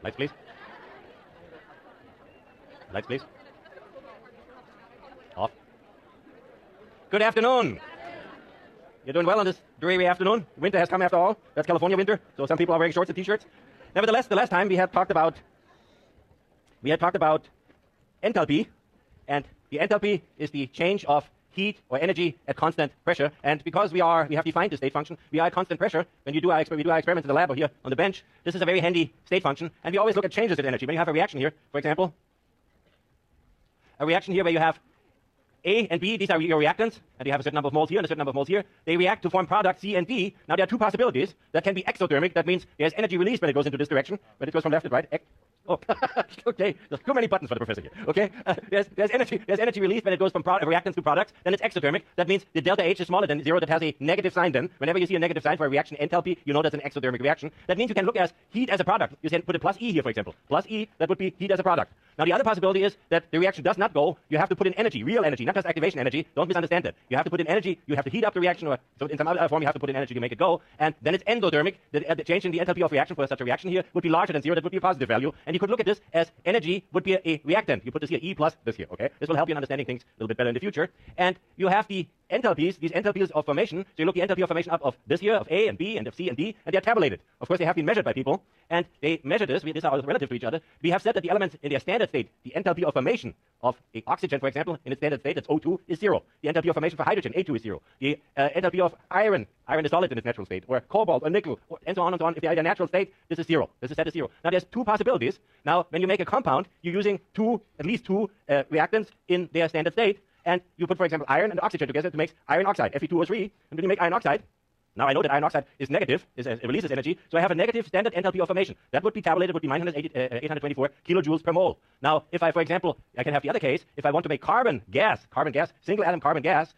Lights, please. Lights, please. Off. Good afternoon. You're doing well on this dreary afternoon. Winter has come after all. That's California winter, so some people are wearing shorts and t-shirts. Nevertheless, the last time we had talked about enthalpy, and the enthalpy is the change of heat or energy at constant pressure. And because we have defined the state function, we are at constant pressure when we do our experiments in the lab or here on the bench. This is a very handy state function, and we always look at changes in energy. When you have a reaction here, for example, a reaction here where you have A and B, these are your reactants, and you have a certain number of moles here and a certain number of moles here. They react to form product C and D. Now there are two possibilities. That can be exothermic. That means there's energy released when it goes into this direction, when it goes from left to right. Oh, okay. There's too many buttons for the professor here. Okay, there's energy released when it goes from reactants to products. Then it's exothermic. That means the delta H is smaller than 0. That has a negative sign. Then, whenever you see a negative sign for a reaction enthalpy, you know that's an exothermic reaction. That means you can look at heat as a product. You can put a plus E here, for example. Plus E, that would be heat as a product. Now the other possibility is that the reaction does not go. You have to put in energy, real energy, not just activation energy. Don't misunderstand that. You have to put in energy. You have to heat up the reaction, or so in some other form you have to put in energy to make it go. And then it's endothermic. The change in the enthalpy of reaction for such a reaction here would be larger than 0. That would be a positive value. And you could look at this as energy would be a reactant. You put this here, E plus this here, okay? This will help you in understanding things a little bit better in the future. And you have the enthalpies, these enthalpies of formation. So you look the enthalpy of formation up of this here, of A and B and of C and D, and they are tabulated. Of course, they have been measured by people, and they measure this. These are all relative to each other. We have said that the elements in their standard state, the enthalpy of formation of oxygen, for example, in its standard state, that's O2, is 0. The enthalpy of formation for hydrogen, A2, is 0. The enthalpy of iron is solid in its natural state, or cobalt, or nickel, and so on and so on. If they are in their natural state, this is 0. This is set as 0. Now, there's two possibilities. Now, when you make a compound, you're using at least two reactants in their standard state, and you put, for example, iron and oxygen together to make iron oxide, Fe2O3, and when you make iron oxide, now I know that iron oxide is negative, it releases energy, so I have a negative standard enthalpy of formation. That would be tabulated, would be 824 kilojoules per mole. Now, if I, for example, I can have the other case, if I want to make carbon gas, single atom carbon gas,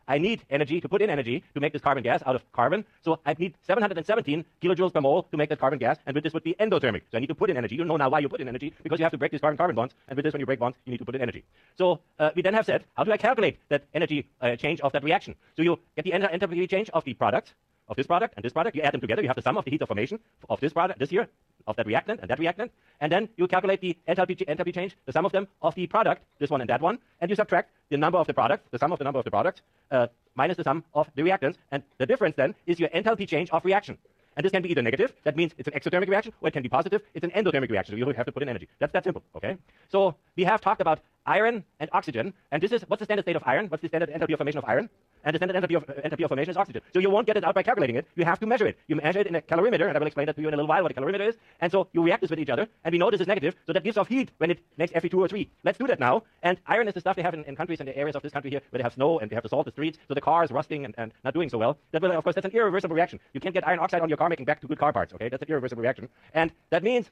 I need energy to put in energy to make this carbon gas out of carbon, so I need 717 kilojoules per mole to make that carbon gas, and with this would be endothermic. So I need to put in energy. You know now why you put in energy, because you have to break these carbon-carbon bonds, and with this, when you break bonds, you need to put in energy. So we then have said, how do I calculate that energy change of that reaction? So you get the enthalpy change of the product, of this product and this product, you add them together, you have the sum of the heat of formation of this product, this here, of that reactant and that reactant, and then you calculate the enthalpy change, the sum of them of the product, this one and that one, and you subtract the number of the product, the sum of the number of the products, minus the sum of the reactants, and the difference then is your enthalpy change of reaction. And this can be either negative, that means it's an exothermic reaction, or it can be positive, it's an endothermic reaction, so you have to put in energy. That's that simple, okay? So we have talked about iron and oxygen, and this is, what's the standard state of iron? What's the standard enthalpy of formation of iron? And the standard enthalpy of formation is oxygen. So you won't get it out by calculating it, you have to measure it. You measure it in a calorimeter, and I will explain that to you in a little while what a calorimeter is, and so you react this with each other, and we know this is negative, so that gives off heat when it makes Fe2O3. Let's do that now, and iron is the stuff they have in countries and the areas of this country here where they have snow and they have to salt the streets, so the car is rusting and not doing so well. That will, of course, that's an irreversible reaction. You can't get iron oxide on your car making back to good car parts, okay? That's an irreversible reaction. And that means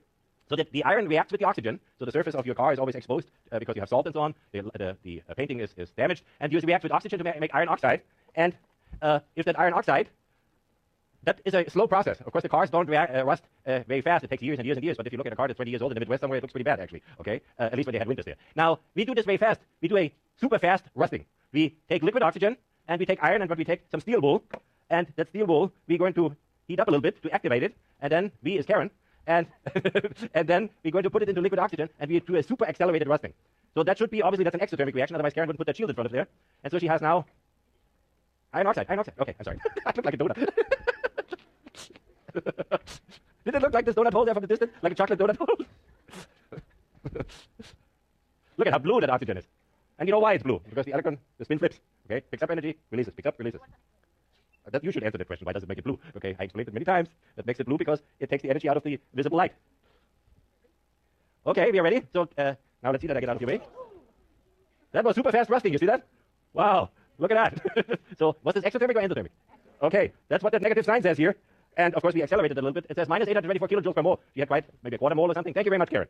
so that the iron reacts with the oxygen, so the surface of your car is always exposed because you have salt and so on, the painting is damaged, and you react with oxygen to make iron oxide, and if that iron oxide, that is a slow process. Of course, the cars don't rust very fast. It takes years and years and years, but if you look at a car that's 20 years old in the Midwest somewhere, it looks pretty bad, actually, okay? At least when they had winters there. Now, we do this very fast. We do a super fast rusting. We take liquid oxygen, and we take iron, and we take some steel wool, and that steel wool, we're going to heat up a little bit to activate it, and then V is Karen, and and then we're going to put it into liquid oxygen, and we do a super accelerated rusting. So that should be, obviously, that's an exothermic reaction, otherwise Karen wouldn't put that shield in front of there. And so she has now iron oxide. Okay, I'm sorry. I look like a donut. Did it look like this donut hole there from the distance? Like a chocolate donut hole? Look at how blue that oxygen is. And you know why it's blue? Because the electron, the spin flips. Okay, picks up energy, releases, picks up, releases. That you should answer that question. Why does it make it blue? Okay, I explained it many times. That makes it blue because it takes the energy out of the visible light. Okay, we are ready. So now let's see that I get out of your way. That was super fast rusting. You see that? Wow, look at that. So was this exothermic or endothermic? Okay, that's what that negative sign says here. And of course we accelerated it a little bit. It says minus 824 kilojoules per mole. You had quite maybe a quarter mole or something. Thank you very much, Karen.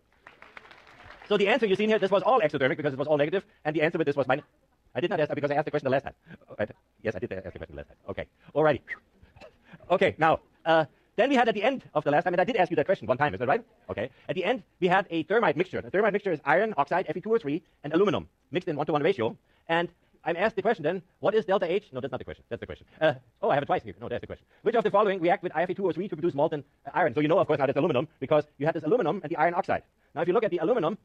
So the answer you see here, this was all exothermic because it was all negative, and the answer with this was minus. I did not ask that because I asked the question the last time. Yes, I did ask the question the last time. Okay, alrighty. Okay, now, then we had at the end of the last time, and I did ask you that question one time, is that right? Okay. At the end, we had a thermite mixture. The thermite mixture is iron oxide, Fe2O3, and aluminum mixed in 1-to-1 ratio. And I'm asked the question then, what is delta H? No, that's not the question. That's the question. Oh, I have it twice here. No, that's the question. Which of the following react with IFE2O3 to produce molten iron? So you know, of course, now that's aluminum because you have this aluminum and the iron oxide. Now, if you look at the aluminum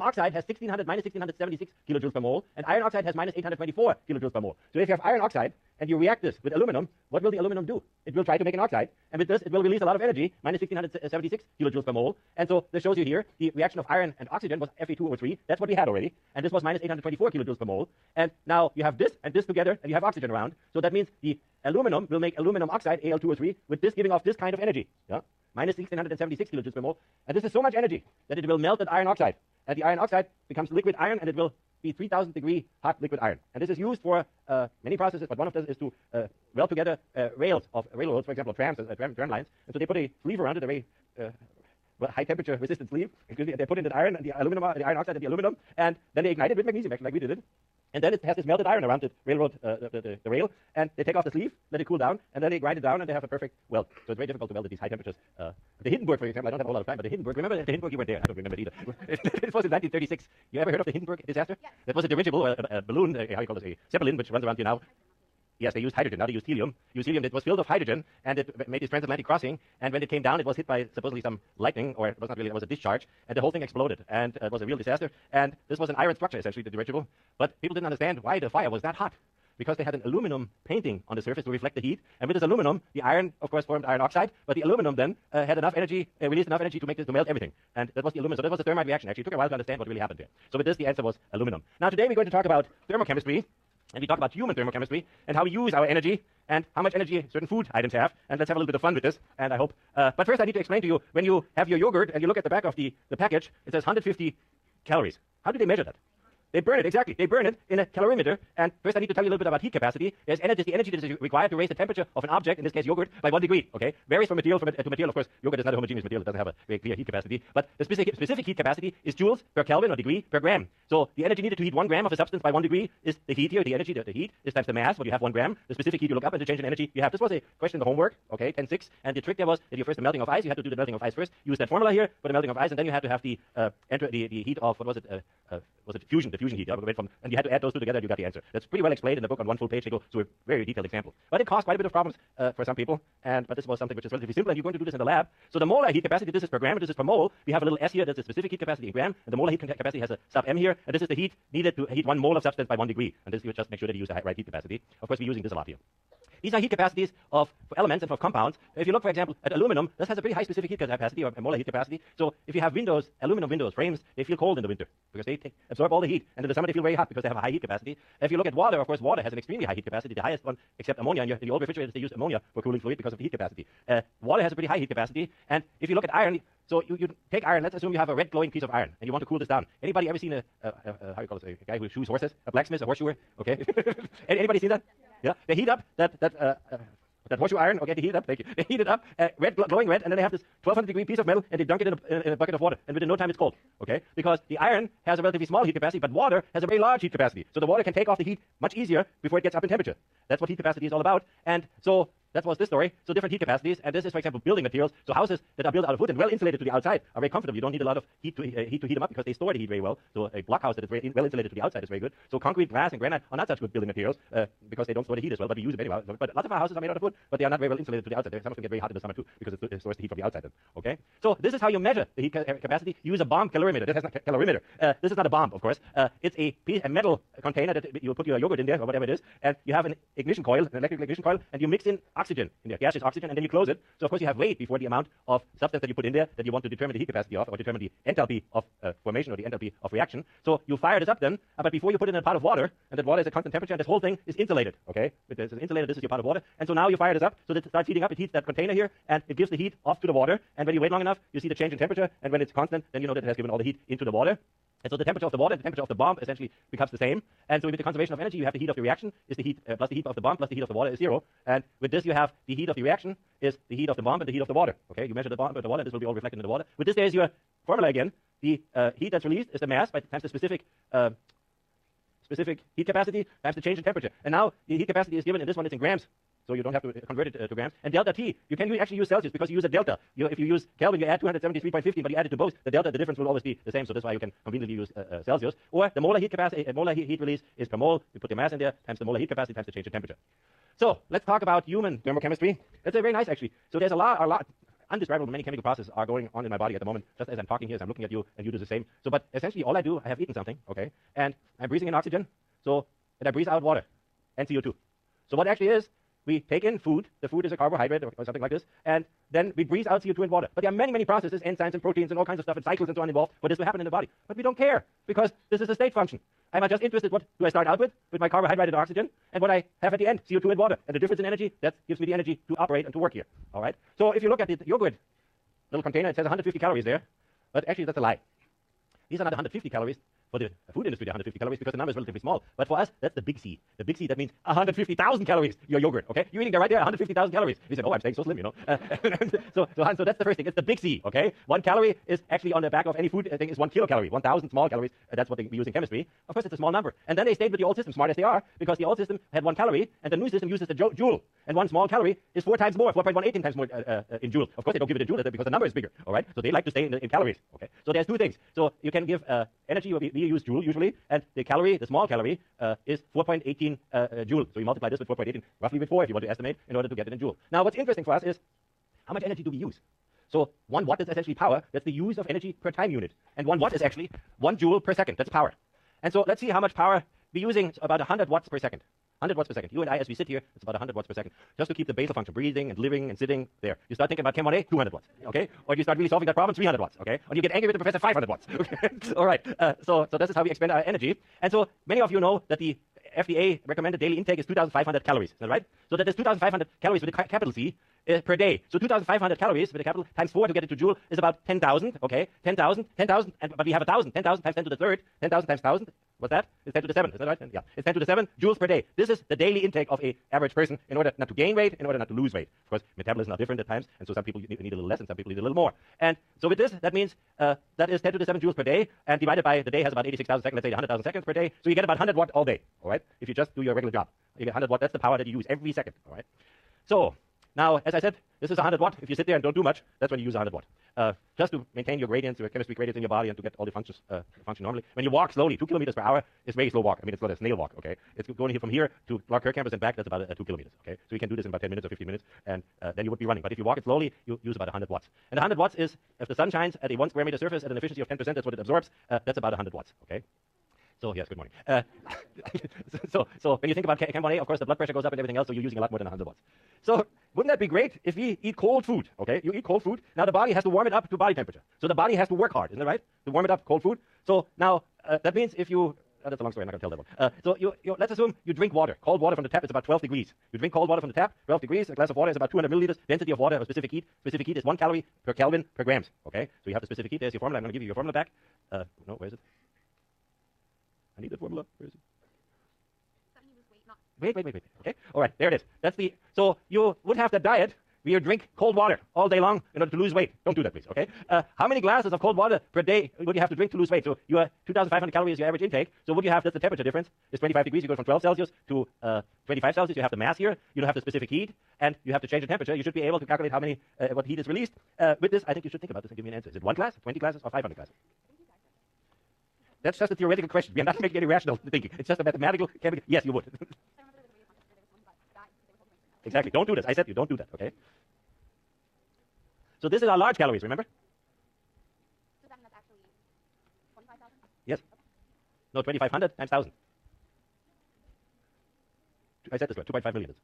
oxide has minus 1676 kilojoules per mole, and iron oxide has minus 824 kilojoules per mole. So if you have iron oxide and you react this with aluminum, what will the aluminum do? It will try to make an oxide, and with this, it will release a lot of energy, minus 1676 kilojoules per mole. And so this shows you here the reaction of iron and oxygen was Fe2O3. That's what we had already, and this was minus 824 kilojoules per mole. And now you have this and this together, and you have oxygen around. So that means the aluminum will make aluminum oxide, Al2O3, with this giving off this kind of energy, yeah? Minus 1676 kilojoules per mole. And this is so much energy that it will melt that iron oxide. And the iron oxide becomes liquid iron, and it will be 3,000 degree hot liquid iron. And this is used for many processes, but one of them is to weld together rails of railroads, for example, trams, tram lines. And so they put a sleeve around it, a very high temperature resistant sleeve. Excuse me, and they put in the iron and the iron oxide and the aluminum, and then they ignite it with magnesium, actually, like we did it. And then it has this melted iron around the railroad, the rail, and they take off the sleeve, let it cool down, and then they grind it down, and they have a perfect weld. So it's very difficult to weld at these high temperatures. The Hindenburg, for example, I don't have a lot of time, but the Hindenburg, remember the Hindenburg? You weren't there. I don't remember it either. It was in 1936. You ever heard of the Hindenburg disaster? Yeah. That was a dirigible, a balloon, how you call it, a zeppelin, which runs around here now. Yes, they used hydrogen. Now they used helium. Helium that was filled with hydrogen, and it made this transatlantic crossing. And when it came down, it was hit by supposedly some lightning, or it was not really, it was a discharge, and the whole thing exploded. And it was a real disaster. And this was an iron structure, essentially, the dirigible. But people didn't understand why the fire was that hot, because they had an aluminum painting on the surface to reflect the heat. And with this aluminum, the iron, of course, formed iron oxide, but the aluminum then had enough energy, released enough energy to make this, to melt everything. And that was the aluminum. So that was the thermite reaction. Actually, it took a while to understand what really happened there. So with this, the answer was aluminum. Now, today we're going to talk about thermochemistry. And we talk about human thermochemistry and how we use our energy and how much energy certain food items have. And let's have a little bit of fun with this, and I hope. But first I need to explain to you, when you have your yogurt and you look at the back of the package, it says 150 calories. How do they measure that? They burn it, exactly. They burn it in a calorimeter. And first I need to tell you a little bit about heat capacity. There's energy, the energy that is required to raise the temperature of an object, in this case yogurt, by 1 degree, okay? Varies from material to material. Of course, yogurt is not a homogeneous material. It doesn't have a very clear heat capacity. But the specific heat capacity is joules per Kelvin or degree per gram. So the energy needed to heat 1 gram of a substance by 1 degree is the heat here. The energy, the heat is times the mass, what you have 1 gram. The specific heat you look up and the change in energy you have. This was a question in the homework, okay, 10.6. And the trick there was that you first the melting of ice. You had to do the melting of ice first. Use that formula here for the melting of ice, and then you had to have the heat of, what was it? Was it fusion? The fusion heat. And you had to add those two together, and you got the answer. That's pretty well explained in the book on 1 full page. They go through a very detailed example. But it caused quite a bit of problems for some people. But this was something which is relatively simple, and you're going to do this in the lab. So the molar heat capacity, this is per gram, and this is per mole. We have a little s here. That's the specific heat capacity in gram, and the molar heat capacity has a sub m here. And this is the heat needed to heat 1 mole of substance by 1 degree. And this you just make sure that you use the right heat capacity. Of course, we're using this a lot here. These are heat capacities for elements and for compounds. If you look, for example, at aluminum, this has a pretty high specific heat capacity, or molar heat capacity. So if you have windows, aluminum windows, frames, they feel cold in the winter because they absorb all the heat. And in the summer, they feel very hot because they have a high heat capacity. If you look at water, of course, water has an extremely high heat capacity, the highest one except ammonia. In the old refrigerators, they use ammonia for cooling fluid because of the heat capacity. Water has a pretty high heat capacity. And if you look at iron, so you take iron, let's assume you have a red glowing piece of iron, and you want to cool this down. Anybody ever seen how you call it, a guy who shoes horses? A blacksmith, a horseshoer? Okay. Anybody seen that? Yeah. They heat up that horseshoe iron, okay, they heat it up, thank you. They heat it up, red, glowing red, and then they have this 1200 degree piece of metal, and they dunk it in a bucket of water, and within no time it's cold, okay? Because the iron has a relatively small heat capacity, but water has a very large heat capacity. So the water can take off the heat much easier before it gets up in temperature. That's what heat capacity is all about. And so that was this story. So different heat capacities, and this is, for example, building materials. So houses that are built out of wood and well insulated to the outside are very comfortable. You don't need a lot of heat to heat them up because they store the heat very well. So a block house that is very well insulated to the outside is very good. So concrete, glass, and granite are not such good building materials because they don't store the heat as well, but we use them anyway. But lots of our houses are made out of wood, but they are not very well insulated to the outside. Some of them get very hot in the summer too because it stores the heat from the outside then. Okay? So this is how you measure the heat capacity. You use a bomb calorimeter. This has not calorimeter. This is not a bomb, of course. It's a metal container that you put your yogurt in there or whatever it is, and you have an ignition coil, an electrical ignition coil, and you mix in oxygen in there, gaseous oxygen, and then you close it. So of course you have weight before the amount of substance that you put in there that you want to determine the heat capacity of, or determine the enthalpy of formation or the enthalpy of reaction. So you fire this up then, but before you put it in a pot of water, and that water is at constant temperature, and this whole thing is insulated, okay? This is insulated, this is your pot of water, and so now you fire this up, so that it starts heating up, it heats that container here, and it gives the heat off to the water, and when you wait long enough, you see the change in temperature, and when it's constant, then you know that it has given all the heat into the water. And so the temperature of the water and the temperature of the bomb essentially becomes the same. And so with the conservation of energy, you have the heat of the reaction is the heat plus the heat of the bomb plus the heat of the water is 0. And with this, you have the heat of the reaction is the heat of the bomb and the heat of the water. Okay, you measure the bomb and the water, and this will be all reflected in the water. With this, there's your formula again. The heat that's released is the mass times the specific heat capacity times the change in temperature. And now the heat capacity is given, in this one it's in grams so you don't have to convert it to grams. And delta T, you can actually use Celsius because you use a delta. If you use Kelvin, you add 273.15, but you add it to both. The delta, the difference will always be the same, so that's why you can conveniently use Celsius. Or the molar heat capacity, molar heat release is per mole. You put the mass in there times the molar heat capacity times the change in temperature. So let's talk about human thermochemistry. That's very nice, actually. So there's a lot. Undescribable many chemical processes are going on in my body at the moment, just as I'm talking here, as I'm looking at you, and you do the same. So, but essentially, all I do, I have eaten something, okay, and I'm breathing in oxygen, and I breathe out water and CO2. So what actually is, we take in food, the food is a carbohydrate or something like this, and then we breathe out CO2 and water. But there are many processes, enzymes and proteins and all kinds of stuff and cycles and so on involved for this to happen in the body. But we don't care, because this is a state function. I'm just interested, what do I start out with my carbohydrate and oxygen, and what I have at the end, CO2 and water. And the difference in energy, that gives me the energy to operate and to work here. All right? So if you look at the yogurt little container, it says 150 calories there, but actually that's a lie. These are not 150 calories. For the food industry, they're 150 calories because the number is relatively small. But for us, that's the big C. The big C, that means 150,000 calories, your yogurt, okay? You're eating there right there, 150,000 calories. You said, oh, I'm staying so slim, you know. So that's the first thing. It's the big C, okay? 1 calorie is actually on the back of any food thing is 1 kilocalorie, 1,000 small calories. That's what we use in chemistry. Of course, it's a small number. And then they stayed with the old system, smart as they are, because the old system had 1 calorie, and the new system uses a joule. And 1 small calorie is 4 times more, 4.118 times more in joule. Of course, they don't give it a joule because the number is bigger, all right? So they like to stay in calories, okay? So there's 2 things. So you can give energy, we use joule usually, and the calorie, the small calorie, is 4.18 joule. So you multiply this with 4.18, roughly with 4 if you want to estimate, in order to get it in joule. Now, what's interesting for us is, how much energy do we use? So 1 watt is essentially power. That's the use of energy per time unit. And 1 watt is actually 1 joule per second. That's power. And so let's see how much power we're using. About 100 watts per second. 100 watts per second. You and I, as we sit here, it's about 100 watts per second. Just to keep the basal function, breathing and living and sitting there. You start thinking about Chem 1A, 200 watts, okay? Or you start really solving that problem, 300 watts, okay? Or you get angry with the professor, 500 watts, okay? All right, so this is how we expend our energy. And so many of you know that the FDA recommended daily intake is 2,500 calories, is that right? So that is 2,500 calories with a capital C per day. So 2,500 calories with a capital times 4 to get it to joule is about 10,000, okay? 10,000, but we have 1,000. 10,000 times 10 to the third, 10,000 times 1,000. What's that? It's 10 to the 7, is that right? Yeah, it's 10 to the 7 joules per day. This is the daily intake of an average person in order not to gain weight, in order not to lose weight. Of course, metabolism are different at times, and so some people need a little less and some people need a little more. And so with this, that means that is 10 to the 7 joules per day, and divided by the day has about 86,000 seconds, let's say 100,000 seconds per day. So you get about 100 watt all day, all right? If you just do your regular job. You get 100 watt, that's the power that you use every second, all right? So now, as I said, this is 100 watt. If you sit there and don't do much, that's when you use 100 watt. Just to maintain your gradients, your chemistry gradients in your body and to get all the functions function normally. When you walk slowly, 2 kilometers per hour is very slow walk. I mean, it's not a snail walk, okay? It's going here from here to Clark Kerr campus and back, that's about 2 kilometers, okay? So you can do this in about 10 minutes or 15 minutes, and then you would be running. But if you walk it slowly, you use about 100 watts. And 100 watts is, if the sun shines at a 1 square meter surface at an efficiency of 10%, that's what it absorbs, that's about 100 watts, okay? So, yes, good morning. So when you think about Chem 1A, of course, the blood pressure goes up and everything else, so you're using a lot more than 100 watts. So wouldn't that be great if we eat cold food, okay? You eat cold food, now the body has to warm it up to body temperature. So the body has to work hard, isn't that right? To warm it up, cold food. So now, that means if you, that's a long story, I'm not going to tell that one. So let's assume you drink water. Cold water from the tap is about 12 degrees. You drink cold water from the tap, 12 degrees, a glass of water is about 200 milliliters. Density of water, or specific heat. Specific heat is 1 calorie per Kelvin per grams, okay? So you have the specific heat, there's your formula, I'm going to give you your formula back. No, where is it? I need the formula. Where is it? Wait. Okay. All right. There it is. That's the. So you would have the diet where you drink cold water all day long in order to lose weight. Don't do that, please. Okay. How many glasses of cold water per day would you have to drink to lose weight? So you are 2,500 calories your average intake. So what you have? That's the temperature difference. It's 25 degrees. You go from 12 Celsius to 25 Celsius. You have the mass here. You don't have the specific heat, and you have to change the temperature. You should be able to calculate how many what heat is released. With this, I think you should think about this and give me an answer. Is it 1 glass, 20 glasses, or 500 glasses? That's just a theoretical question. We are not making any rational thinking. It's just a mathematical, chemical. Yes, you would. Exactly. Don't do this. I said you don't do that, okay? So this is our large calories, remember? So then that's actually 25,000? Yes. No, 2,500 times 1,000. I said this right, 2.5 million.